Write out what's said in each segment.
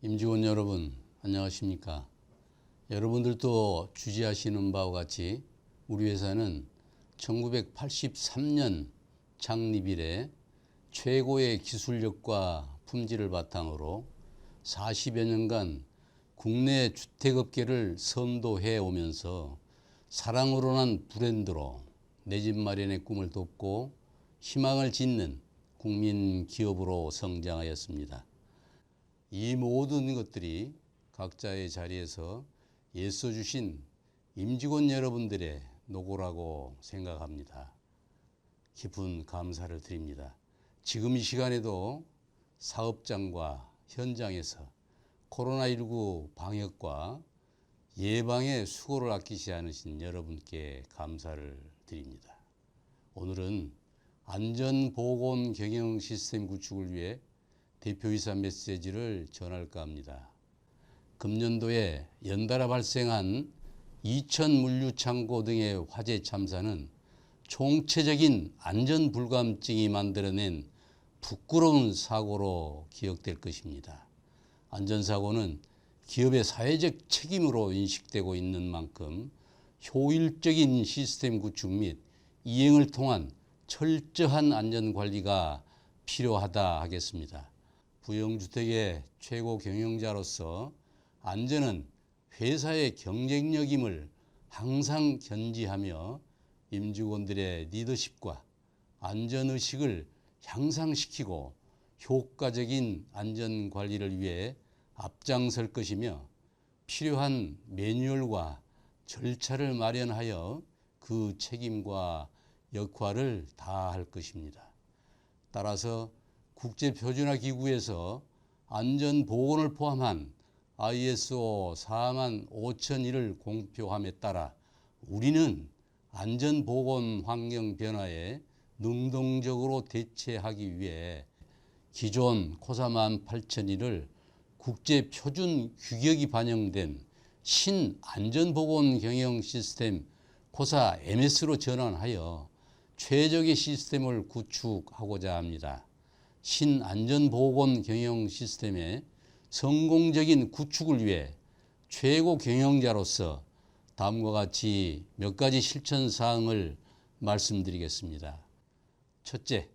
임직원 여러분, 안녕하십니까? 여러분들도 주지하시는 바와 같이 우리 회사는 1983년 창립 이래 최고의 기술력과 품질을 바탕으로 40여 년간 국내 주택업계를 선도해 오면서 사랑으로 난 브랜드로 내 집 마련의 꿈을 돕고 희망을 짓는 국민 기업으로 성장하였습니다. 이 모든 것들이 각자의 자리에서 애써 주신 임직원 여러분들의 노고라고 생각합니다. 깊은 감사를 드립니다. 지금 이 시간에도 사업장과 현장에서 코로나19 방역과 예방에 수고를 아끼지 않으신 여러분께 감사를 드립니다. 오늘은 안전보건 경영 시스템 구축을 위해 대표이사 메시지를 전할까 합니다. 금년도에 연달아 발생한 이천 물류창고 등의 화재 참사는 총체적인 안전불감증이 만들어낸 부끄러운 사고로 기억될 것입니다. 안전사고는 기업의 사회적 책임으로 인식되고 있는 만큼 효율적인 시스템 구축 및 이행을 통한 철저한 안전관리가 필요하다 하겠습니다. 부영주택의 최고 경영자로서 안전은 회사의 경쟁력임을 항상 견지하며 임직원들의 리더십과 안전의식을 향상시키고 효과적인 안전관리를 위해 앞장설 것이며 필요한 매뉴얼과 절차를 마련하여 그 책임과 역할을 다할 것입니다. 따라서 국제표준화기구에서 안전보건을 포함한 ISO 45001을 공표함에 따라 우리는 안전보건 환경 변화에 능동적으로 대처하기 위해 기존 코사 18001을 국제표준 규격이 반영된 신안전보건 경영 시스템 코사 MS로 전환하여 최적의 시스템을 구축하고자 합니다. 신안전보건 경영 시스템의 성공적인 구축을 위해 최고 경영자로서 다음과 같이 몇 가지 실천 사항을 말씀드리겠습니다. 첫째,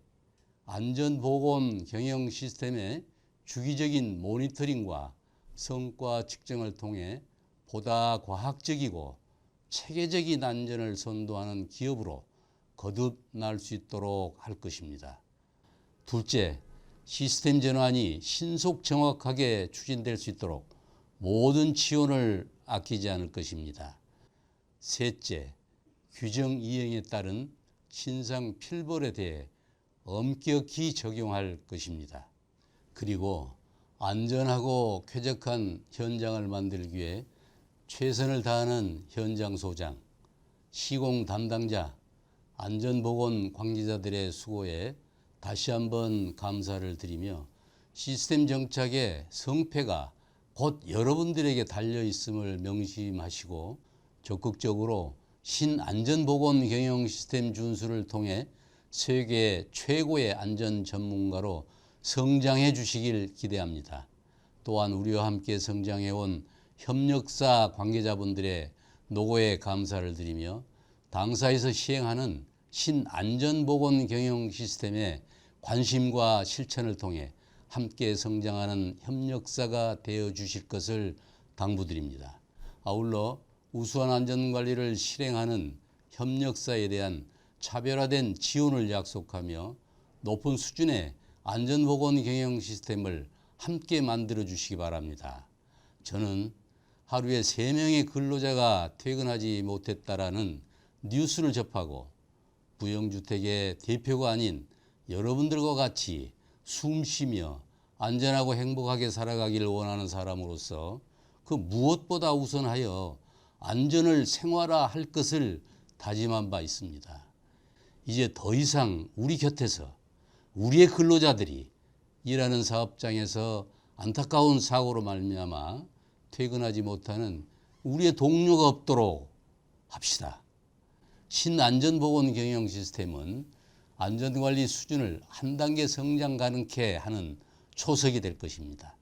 안전보건 경영 시스템의 주기적인 모니터링과 성과 측정을 통해 보다 과학적이고 체계적인 안전을 선도하는 기업으로 거듭날 수 있도록 할 것입니다. 둘째, 시스템 전환이 신속 정확하게 추진될 수 있도록 모든 지원을 아끼지 않을 것입니다. 셋째, 규정 이행에 따른 신상 필벌에 대해 엄격히 적용할 것입니다. 그리고 안전하고 쾌적한 현장을 만들기 위해 최선을 다하는 현장 소장, 시공 담당자, 안전보건 관계자들의 수고에 다시 한번 감사를 드리며 시스템 정착의 성패가 곧 여러분들에게 달려있음을 명심하시고 적극적으로 신안전보건 경영 시스템 준수를 통해 세계 최고의 안전 전문가로 성장해 주시길 기대합니다. 또한 우리와 함께 성장해온 협력사 관계자분들의 노고에 감사를 드리며 당사에서 시행하는 신안전보건 경영 시스템의 관심과 실천을 통해 함께 성장하는 협력사가 되어 주실 것을 당부드립니다. 아울러 우수한 안전관리를 실행하는 협력사에 대한 차별화된 지원을 약속하며 높은 수준의 안전보건 경영 시스템을 함께 만들어 주시기 바랍니다. 저는 하루에 3명의 근로자가 퇴근하지 못했다라는 뉴스를 접하고 부영주택의 대표가 아닌 여러분들과 같이 숨쉬며 안전하고 행복하게 살아가기를 원하는 사람으로서 그 무엇보다 우선하여 안전을 생활화할 것을 다짐한 바 있습니다. 이제 더 이상 우리 곁에서 우리의 근로자들이 일하는 사업장에서 안타까운 사고로 말미암아 퇴근하지 못하는 우리의 동료가 없도록 합시다. 신안전보건 경영 시스템은 안전관리 수준을 한 단계 성장 가능케 하는 초석이 될 것입니다.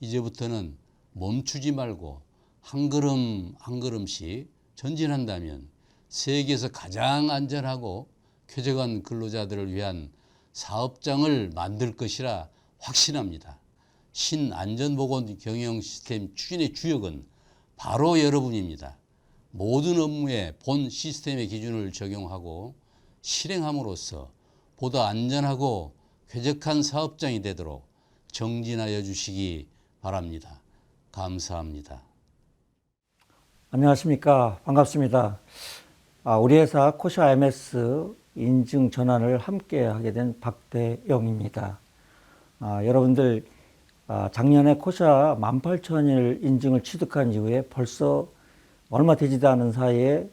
이제부터는 멈추지 말고 한 걸음 한 걸음씩 전진한다면 세계에서 가장 안전하고 쾌적한 근로자들을 위한 사업장을 만들 것이라 확신합니다. 신안전보건 경영 시스템 추진의 주역은 바로 여러분입니다. 모든 업무에 본 시스템의 기준을 적용하고 실행함으로써 보다 안전하고 쾌적한 사업장이 되도록 정진하여 주시기 바랍니다. 감사합니다. 안녕하십니까. 반갑습니다. 우리 회사 코샤 MS 인증 전환을 함께 하게 된 박대영입니다. 여러분들 작년에 코샤 18,000일 인증을 취득한 이후에 벌써 얼마 되지도 않은 사이에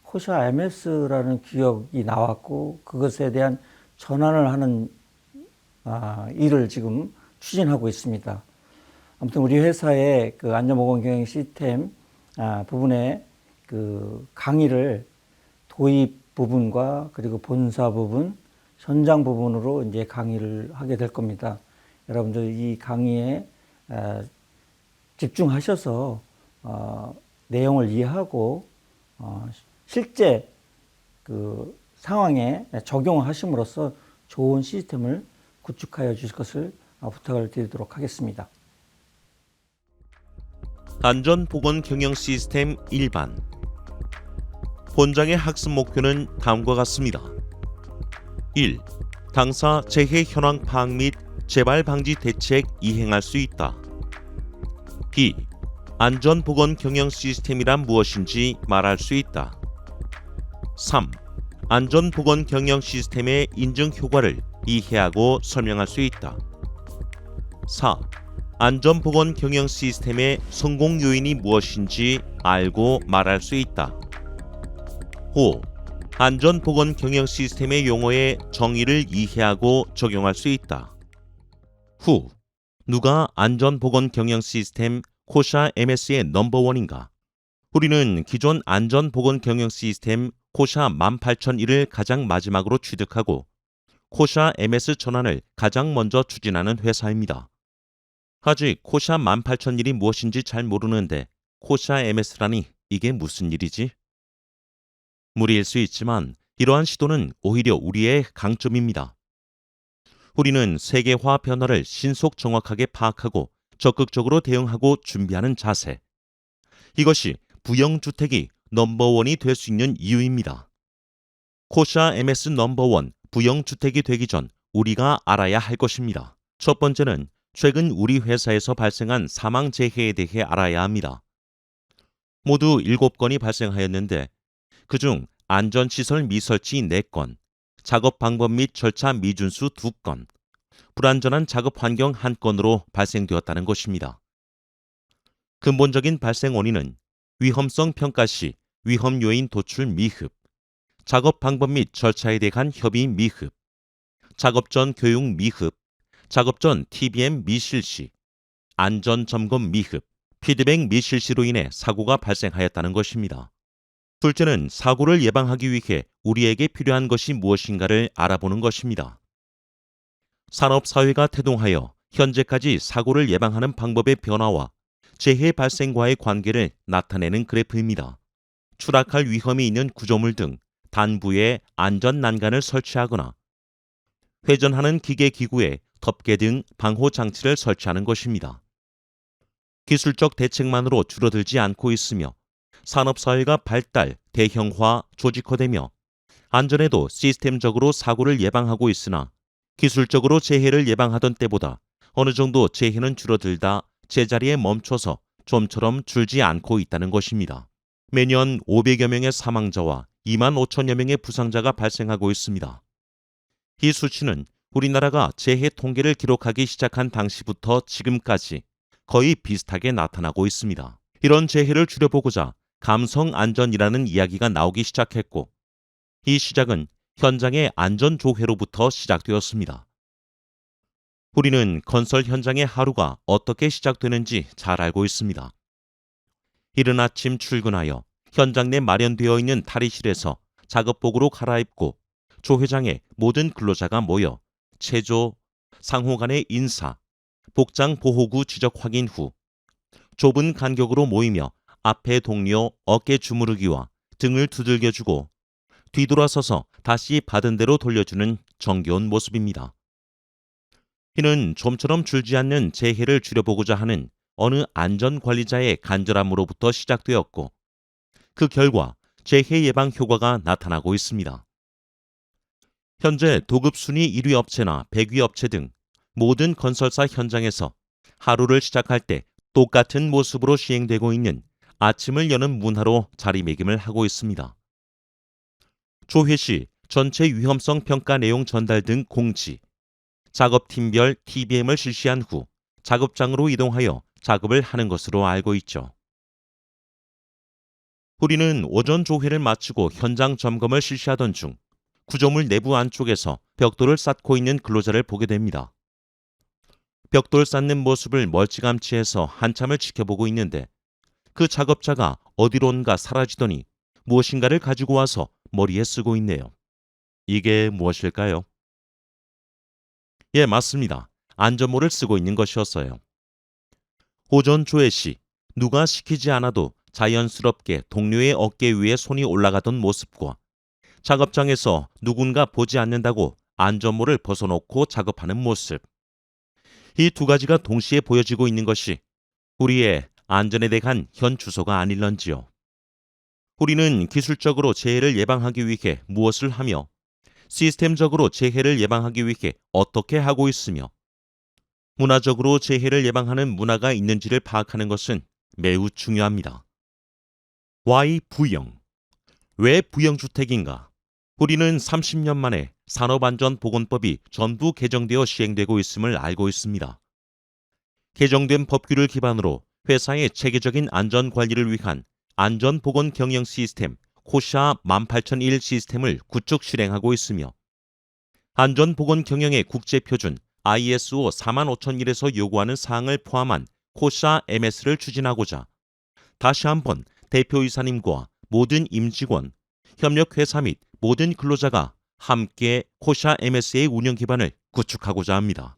코샤 MS라는 규격이 나왔고 그것에 대한 전환을 하는 일을 지금 추진하고 있습니다. 아무튼 우리 회사의 그 안전보건 경영 시스템 부분의 그 강의를 도입 부분과 그리고 본사 부분, 현장 부분으로 이제 강의를 하게 될 겁니다. 여러분들 이 강의에 집중하셔서 내용을 이해하고 실제 그 상황에 적용하심으로써 좋은 시스템을 구축하여 주실 것을 부탁을 드리도록 하겠습니다. 안전보건 경영 시스템 일반. 본장의 학습 목표는 다음과 같습니다. 1. 당사 재해 현황 파악 및 재발 방지 대책 이행할 수 있다. 2. 안전보건 경영 시스템이란 무엇인지 말할 수 있다. 3. 안전보건 경영 시스템의 인증 효과를 이해하고 설명할 수 있다. 4. 안전보건 경영 시스템의 성공 요인이 무엇인지 알고 말할 수 있다. 5. 안전보건 경영 시스템의 용어의 정의를 이해하고 적용할 수 있다. 후. 누가 안전보건 경영 시스템 코샤 MS의 넘버원인가? 우리는 기존 안전보건 경영 시스템 코샤 18,001을 가장 마지막으로 취득하고 코샤 MS 전환을 가장 먼저 추진하는 회사입니다. 아직 코샤 18,001이 무엇인지 잘 모르는데 코샤 MS라니 이게 무슨 일이지? 무리일 수 있지만 이러한 시도는 오히려 우리의 강점입니다. 우리는 세계화 변화를 신속 정확하게 파악하고 적극적으로 대응하고 준비하는 자세. 이것이 부영주택이 넘버원이 될 수 있는 이유입니다. 코샤 MS 넘버원 부영주택이 되기 전 우리가 알아야 할 것입니다. 첫 번째는 최근 우리 회사에서 발생한 사망 재해에 대해 알아야 합니다. 모두 7건이 발생하였는데 그중 안전시설 미설치 4건, 작업 방법 및 절차 미준수 2건, 불안전한 작업 환경 1건으로 발생되었다는 것입니다. 근본적인 발생 원인은 위험성 평가 시 위험 요인 도출 미흡, 작업 방법 및 절차에 대한 협의 미흡, 작업 전 교육 미흡, 작업 전 TBM 미실시, 안전 점검 미흡, 피드백 미실시로 인해 사고가 발생하였다는 것입니다. 둘째는 사고를 예방하기 위해 우리에게 필요한 것이 무엇인가를 알아보는 것입니다. 산업사회가 태동하여 현재까지 사고를 예방하는 방법의 변화와 재해 발생과의 관계를 나타내는 그래프입니다. 추락할 위험이 있는 구조물 등 단부에 안전 난간을 설치하거나 회전하는 기계기구에 덮개 등 방호 장치를 설치하는 것입니다. 기술적 대책만으로 줄어들지 않고 있으며 산업사회가 발달, 대형화, 조직화되며 안전에도 시스템적으로 사고를 예방하고 있으나 기술적으로 재해를 예방하던 때보다 어느 정도 재해는 줄어들다 제자리에 멈춰서 좀처럼 줄지 않고 있다는 것입니다. 매년 500여 명의 사망자와 2만 5천여 명의 부상자가 발생하고 있습니다. 이 수치는 우리나라가 재해 통계를 기록하기 시작한 당시부터 지금까지 거의 비슷하게 나타나고 있습니다. 이런 재해를 줄여보고자 감성안전이라는 이야기가 나오기 시작했고 이 시작은 현장의 안전조회로부터 시작되었습니다. 우리는 건설 현장의 하루가 어떻게 시작되는지 잘 알고 있습니다. 이른 아침 출근하여 현장 내 마련되어 있는 탈의실에서 작업복으로 갈아입고 조회장에 모든 근로자가 모여 체조, 상호 간의 인사, 복장 보호구 지적 확인 후 좁은 간격으로 모이며 앞에 동료 어깨 주무르기와 등을 두들겨주고 뒤돌아서서 다시 받은 대로 돌려주는 정겨운 모습입니다. 이는 좀처럼 줄지 않는 재해를 줄여보고자 하는 어느 안전관리자의 간절함으로부터 시작되었고 그 결과 재해 예방 효과가 나타나고 있습니다. 현재 도급 순위 1위 업체나 100위 업체 등 모든 건설사 현장에서 하루를 시작할 때 똑같은 모습으로 시행되고 있는 아침을 여는 문화로 자리매김을 하고 있습니다. 조회 시 전체 위험성 평가 내용 전달 등 공지, 작업팀별 TBM을 실시한 후 작업장으로 이동하여 작업을 하는 것으로 알고 있죠. 우리는 오전 조회를 마치고 현장 점검을 실시하던 중 구조물 내부 안쪽에서 벽돌을 쌓고 있는 근로자를 보게 됩니다. 벽돌 쌓는 모습을 멀찌감치해서 한참을 지켜보고 있는데 그 작업자가 어디론가 사라지더니 무엇인가를 가지고 와서 머리에 쓰고 있네요. 이게 무엇일까요? 예, 맞습니다. 안전모를 쓰고 있는 것이었어요. 오전 조회 시 누가 시키지 않아도 자연스럽게 동료의 어깨 위에 손이 올라가던 모습과 작업장에서 누군가 보지 않는다고 안전모를 벗어놓고 작업하는 모습. 이 두 가지가 동시에 보여지고 있는 것이 우리의 안전에 대한 현 주소가 아닐런지요. 우리는 기술적으로 재해를 예방하기 위해 무엇을 하며 시스템적으로 재해를 예방하기 위해 어떻게 하고 있으며 문화적으로 재해를 예방하는 문화가 있는지를 파악하는 것은 매우 중요합니다. Y 부영. 왜 부영주택인가? 우리는 30년 만에 산업안전보건법이 전부 개정되어 시행되고 있음을 알고 있습니다. 개정된 법규를 기반으로 회사의 체계적인 안전관리를 위한 안전보건 경영 시스템 코샤 18001 시스템을 구축 실행하고 있으며 안전보건 경영의 국제표준 ISO 45001에서 요구하는 사항을 포함한 코샤 MS를 추진하고자 다시 한번 대표이사님과 모든 임직원, 협력회사 및 모든 근로자가 함께 코샤 MS의 운영 기반을 구축하고자 합니다.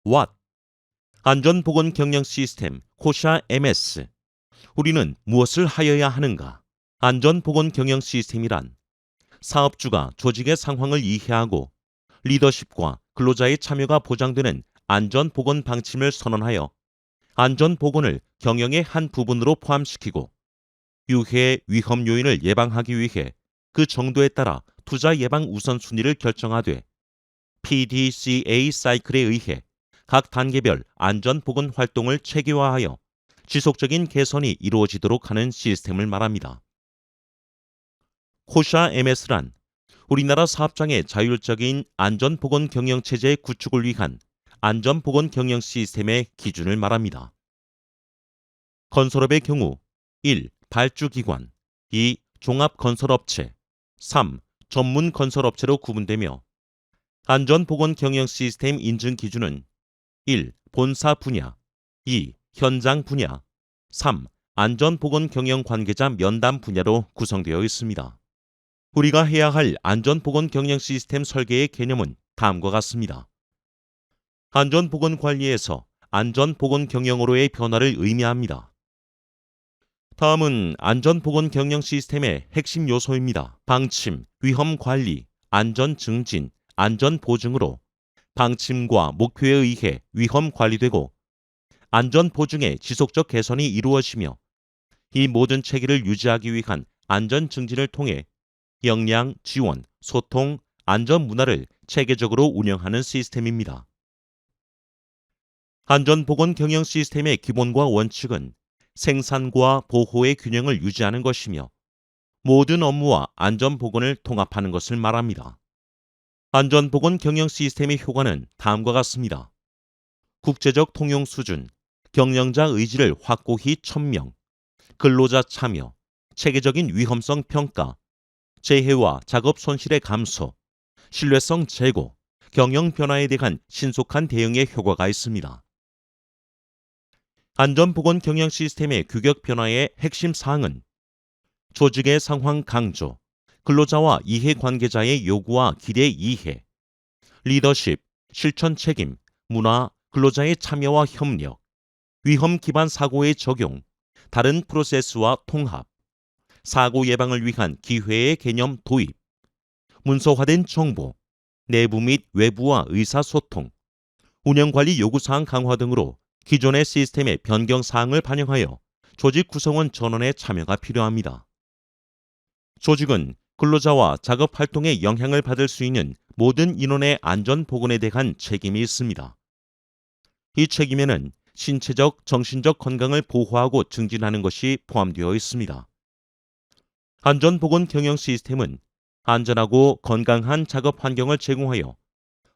What? 안전보건 경영 시스템 코샤 MS. 우리는 무엇을 하여야 하는가? 안전보건 경영 시스템이란 사업주가 조직의 상황을 이해하고 리더십과 근로자의 참여가 보장되는 안전보건 방침을 선언하여 안전보건을 경영의 한 부분으로 포함시키고 유해 위험 요인을 예방하기 위해 그 정도에 따라 투자 예방 우선순위를 결정하되 PDCA 사이클에 의해 각 단계별 안전보건 활동을 체계화하여 지속적인 개선이 이루어지도록 하는 시스템을 말합니다. 코샤 MS란 우리나라 사업장의 자율적인 안전보건 경영체제 구축을 위한 안전보건 경영 시스템의 기준을 말합니다. 건설업의 경우 1. 발주기관 2. 종합건설업체 3. 전문건설업체로 구분되며 안전보건 경영 시스템 인증 기준은 1. 본사 분야 2. 현장 분야 3. 안전보건 경영 관계자 면담 분야로 구성되어 있습니다. 우리가 해야 할 안전보건 경영 시스템 설계의 개념은 다음과 같습니다. 안전보건 관리에서 안전보건 경영으로의 변화를 의미합니다. 다음은 안전보건 경영 시스템의 핵심 요소입니다. 방침, 위험 관리, 안전 증진, 안전 보증으로 방침과 목표에 의해 위험 관리되고 안전 보증의 지속적 개선이 이루어지며 이 모든 체계를 유지하기 위한 안전 증진을 통해 역량, 지원, 소통, 안전 문화를 체계적으로 운영하는 시스템입니다. 안전보건 경영 시스템의 기본과 원칙은 생산과 보호의 균형을 유지하는 것이며 모든 업무와 안전보건을 통합하는 것을 말합니다. 안전보건 경영 시스템의 효과는 다음과 같습니다. 국제적 통용 수준, 경영자 의지를 확고히 천명, 근로자 참여, 체계적인 위험성 평가, 재해와 작업 손실의 감소, 신뢰성 제고, 경영 변화에 대한 신속한 대응의 효과가 있습니다. 안전보건 경영 시스템의 규격 변화의 핵심 사항은 조직의 상황 강조, 근로자와 이해관계자의 요구와 기대 이해, 리더십, 실천 책임, 문화, 근로자의 참여와 협력, 위험 기반 사고의 적용, 다른 프로세스와 통합, 사고 예방을 위한 기회의 개념 도입, 문서화된 정보, 내부 및 외부와 의사소통, 운영관리 요구사항 강화 등으로 기존의 시스템의 변경사항을 반영하여 조직 구성원 전원의 참여가 필요합니다. 조직은 근로자와 작업 활동에 영향을 받을 수 있는 모든 인원의 안전 보건에 대한 책임이 있습니다. 이 책임에는 신체적, 정신적 건강을 보호하고 증진하는 것이 포함되어 있습니다. 안전보건 경영 시스템은 안전하고 건강한 작업 환경을 제공하여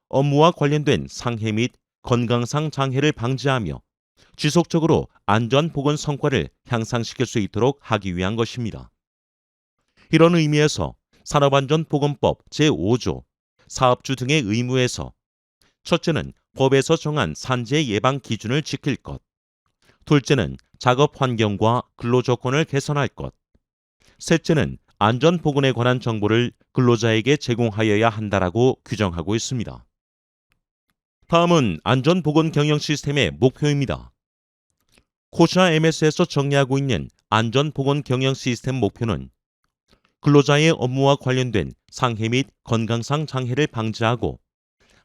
업무와 관련된 상해 및 건강상 장애를 방지하며 지속적으로 안전보건 성과를 향상시킬 수 있도록 하기 위한 것입니다. 이런 의미에서 산업안전보건법 제5조 사업주 등의 의무에서 첫째는 법에서 정한 산재 예방 기준을 지킬 것, 둘째는 작업 환경과 근로 조건을 개선할 것, 셋째는 안전보건에 관한 정보를 근로자에게 제공하여야 한다라고 규정하고 있습니다. 다음은 안전보건 경영 시스템의 목표입니다. 코샤 MS에서 정리하고 있는 안전보건 경영 시스템 목표는 근로자의 업무와 관련된 상해 및 건강상 장애를 방지하고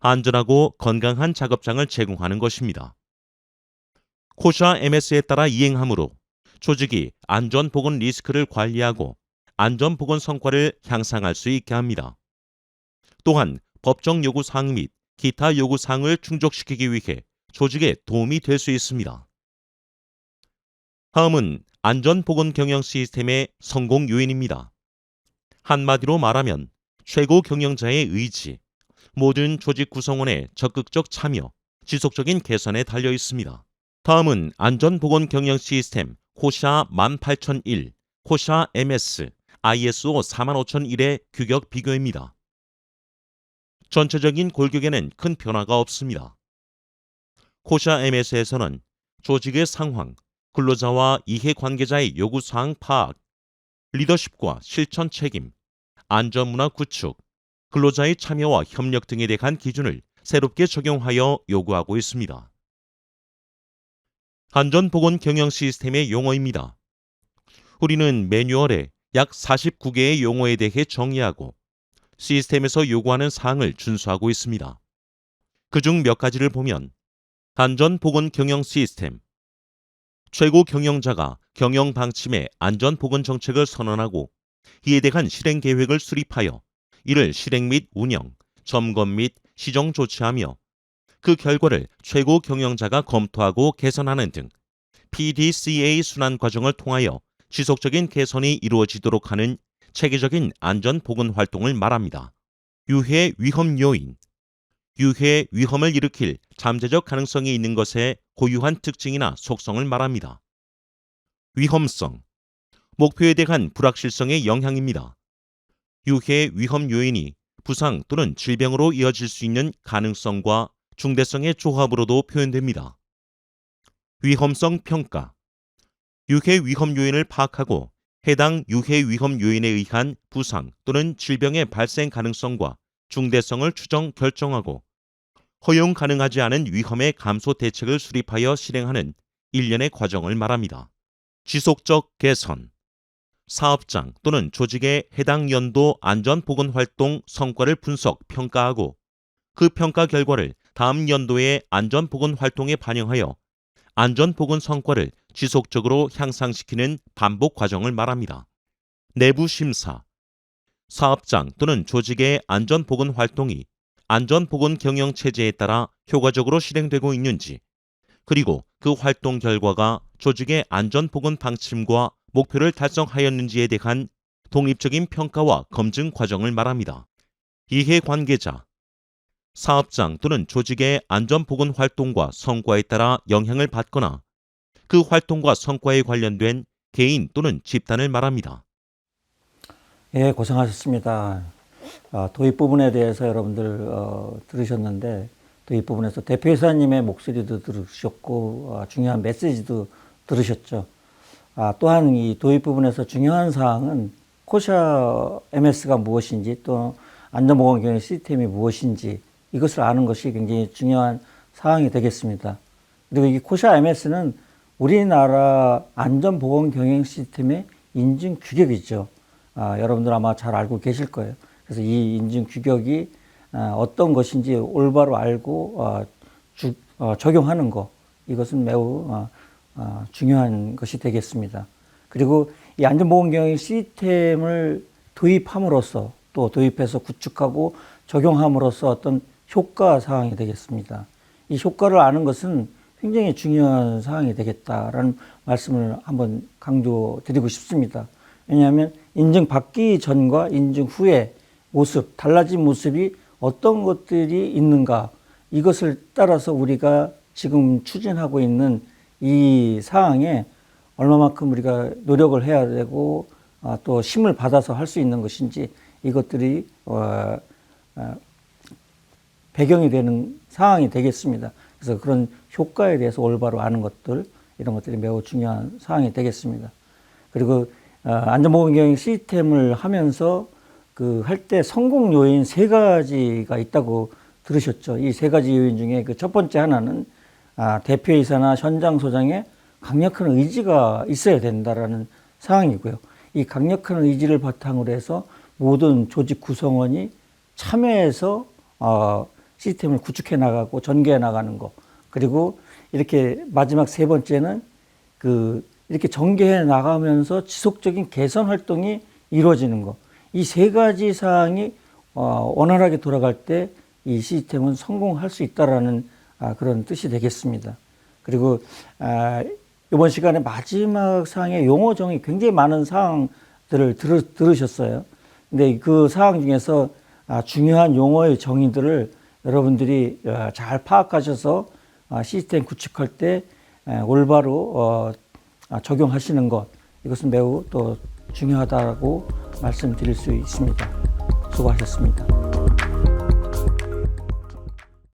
안전하고 건강한 작업장을 제공하는 것입니다. 코샤 MS에 따라 이행하므로 조직이 안전보건 리스크를 관리하고 안전보건 성과를 향상할 수 있게 합니다. 또한 법정 요구사항 및 기타 요구사항을 충족시키기 위해 조직에 도움이 될 수 있습니다. 다음은 안전보건 경영 시스템의 성공 요인입니다. 한마디로 말하면 최고 경영자의 의지, 모든 조직 구성원의 적극적 참여, 지속적인 개선에 달려 있습니다. 다음은 안전보건 경영 시스템 코샤 18001, 코샤 MS, ISO 45001의 규격 비교입니다. 전체적인 골격에는 큰 변화가 없습니다. 코샤 MS에서는 조직의 상황, 근로자와 이해관계자의 요구사항 파악, 리더십과 실천 책임, 안전문화 구축, 근로자의 참여와 협력 등에 대한 기준을 새롭게 적용하여 요구하고 있습니다. 안전보건 경영 시스템의 용어입니다. 우리는 매뉴얼에 약 49개의 용어에 대해 정의하고 시스템에서 요구하는 사항을 준수하고 있습니다. 그중 몇 가지를 보면 안전보건 경영 시스템, 최고 경영자가 경영 방침의 안전보건 정책을 선언하고 이에 대한 실행 계획을 수립하여 이를 실행 및 운영, 점검 및 시정 조치하며 그 결과를 최고 경영자가 검토하고 개선하는 등 PDCA 순환 과정을 통하여 지속적인 개선이 이루어지도록 하는 체계적인 안전보건 활동을 말합니다. 유해 위험 요인, 유해 위험을 일으킬 잠재적 가능성이 있는 것의 고유한 특징이나 속성을 말합니다. 위험성, 목표에 대한 불확실성의 영향입니다. 유해 위험 요인이 부상 또는 질병으로 이어질 수 있는 가능성과 중대성의 조합으로도 표현됩니다. 위험성 평가, 유해 위험 요인을 파악하고 해당 유해 위험 요인에 의한 부상 또는 질병의 발생 가능성과 중대성을 추정 결정하고 허용 가능하지 않은 위험의 감소 대책을 수립하여 실행하는 일련의 과정을 말합니다. 지속적 개선, 사업장 또는 조직의 해당 연도 안전보건 활동 성과를 분석, 평가하고 그 평가 결과를 다음 연도의 안전보건 활동에 반영하여 안전보건 성과를 지속적으로 향상시키는 반복 과정을 말합니다. 내부 심사, 사업장 또는 조직의 안전보건 활동이 안전보건 경영 체제에 따라 효과적으로 실행되고 있는지, 그리고 그 활동 결과가 조직의 안전보건 방침과 목표를 달성하였는지에 대한 독립적인 평가와 검증 과정을 말합니다. 이해관계자, 사업장 또는 조직의 안전보건 활동과 성과에 따라 영향을 받거나 그 활동과 성과에 관련된 개인 또는 집단을 말합니다. 예, 고생하셨습니다. 도입 부분에 대해서 여러분들 들으셨는데 도입 부분에서 대표이사님의 목소리도 들으셨고 중요한 메시지도 들으셨죠. 또한 이 도입 부분에서 중요한 사항은 코샤 MS가 무엇인지 또 안전보건 경영 시스템이 무엇인지 이것을 아는 것이 굉장히 중요한 사항이 되겠습니다. 그리고 이 코시아 IMS는 우리나라 안전보건 경영 시스템의 인증 규격이죠. 여러분들 아마 잘 알고 계실 거예요. 그래서 이 인증 규격이 어떤 것인지 올바로 알고 적용하는 것, 이것은 매우 중요한 것이 되겠습니다. 그리고 이 안전보건 경영 시스템을 도입함으로써 또 도입해서 구축하고 적용함으로써 어떤 효과 사항이 되겠습니다. 이 효과를 아는 것은 굉장히 중요한 사항이 되겠다라는 말씀을 한번 강조드리고 싶습니다. 왜냐하면 인증받기 전과 인증 후의 모습, 달라진 모습이 어떤 것들이 있는가, 이것을 따라서 우리가 지금 추진하고 있는 이 사항에 얼마만큼 우리가 노력을 해야 되고 또 힘을 받아서 할 수 있는 것인지, 이것들이 배경이 되는 상황이 되겠습니다. 그래서 그런 효과에 대해서 올바로 아는 것들, 이런 것들이 매우 중요한 사항이 되겠습니다. 그리고 안전보건 경영 시스템을 하면서 할 때 성공 요인 3가지가 있다고 들으셨죠. 이 3가지 요인 중에 그 첫 번째 하나는 대표이사나 현장소장의 강력한 의지가 있어야 된다라는 사항이고요. 이 강력한 의지를 바탕으로 해서 모든 조직 구성원이 참여해서 시스템을 구축해 나가고 전개해 나가는 것. 그리고 이렇게 마지막 3번째는 이렇게 전개해 나가면서 지속적인 개선 활동이 이루어지는 것. 이 3가지 사항이 원활하게 돌아갈 때 이 시스템은 성공할 수 있다라는 그런 뜻이 되겠습니다. 그리고 이번 시간에 마지막 사항의 용어 정의, 굉장히 많은 사항들을 들으셨어요. 근데 그 사항 중에서 중요한 용어의 정의들을 여러분들이 잘 파악하셔서 시스템 구축할 때 올바로 적용하시는 것, 이것은 매우 또 중요하다고 말씀드릴 수 있습니다. 수고하셨습니다.